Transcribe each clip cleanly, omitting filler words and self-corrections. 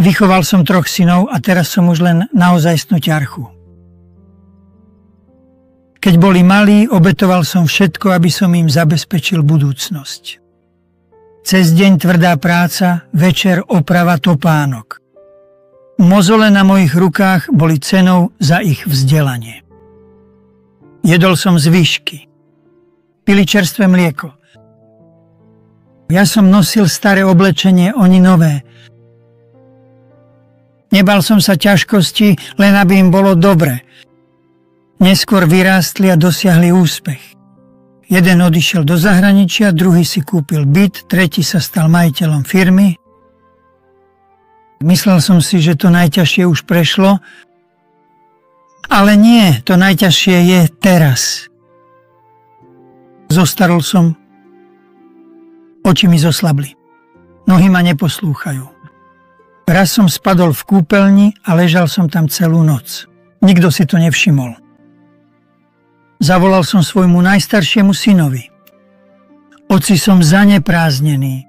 Vychoval som 3 synov a teraz som už len naozajstnú ťarchu. Keď boli malí, obetoval som všetko, aby som im zabezpečil budúcnosť. Cez deň tvrdá práca, večer oprava topánok. Mozole na mojich rukách boli cenou za ich vzdelanie. Jedol som zvyšky. Pili čerstvé mlieko. Ja som nosil staré oblečenie, oni nové. Nebal som sa ťažkosti, len aby im bolo dobre. Neskôr vyrástli a dosiahli úspech. Jeden odišiel do zahraničia, druhý si kúpil byt, tretí sa stal majiteľom firmy. Myslel som si, že to najťažšie už prešlo, ale nie, to najťažšie je teraz. Zostarol som, oči mi zoslabli, nohy ma neposlúchajú. Raz som spadol v kúpeľni a ležal som tam celú noc. Nikto si to nevšimol. Zavolal som svojmu najstaršiemu synovi. Oci, som zanepráznený.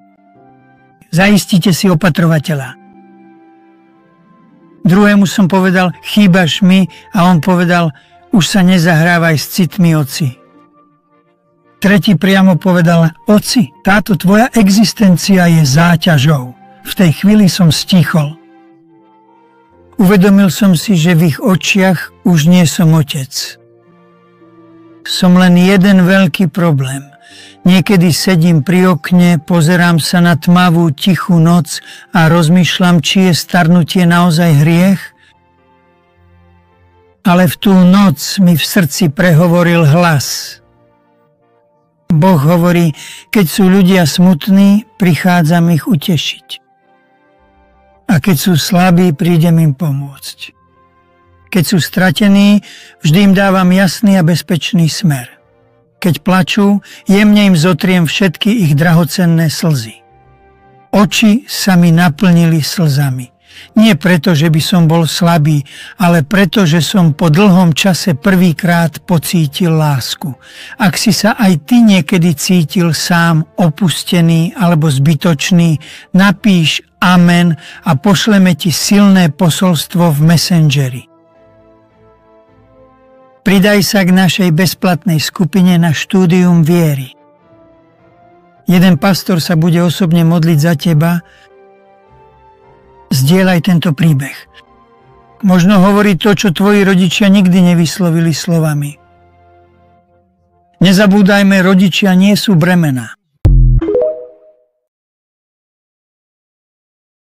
Zaistite si opatrovateľa. Druhému som povedal, chýbaš mi, a on povedal, už sa nezahrávaj s citmi, oci. Tretí priamo povedal, oci, táto tvoja existencia je záťažou. V tej chvíli som stichol. Uvedomil som si, že v ich očiach už nie som otec. Som len jeden veľký problém. Niekedy sedím pri okne, pozerám sa na tmavú, tichú noc a rozmýšľam, či je starnutie naozaj hriech. Ale v tú noc mi v srdci prehovoril hlas. Boh hovorí, keď sú ľudia smutní, prichádzam ich utešiť. A keď sú slabí, prídem im pomôcť. Keď sú stratení, vždy im dávam jasný a bezpečný smer. Keď plačú, jemne im zotriem všetky ich drahocenné slzy. Oči sa mi naplnili slzami. Nie preto, že by som bol slabý, ale preto, že som po dlhom čase prvýkrát pocítil lásku. Ak si sa aj ty niekedy cítil sám, opustený alebo zbytočný, napíš amen a pošleme ti silné posolstvo v Messengeri. Pridaj sa k našej bezplatnej skupine na štúdium viery. Jeden pastor sa bude osobne modliť za teba. Zdieľaj tento príbeh. Možno hovorí to, čo tvoji rodičia nikdy nevyslovili slovami. Nezabúdajme, rodičia nie sú bremená.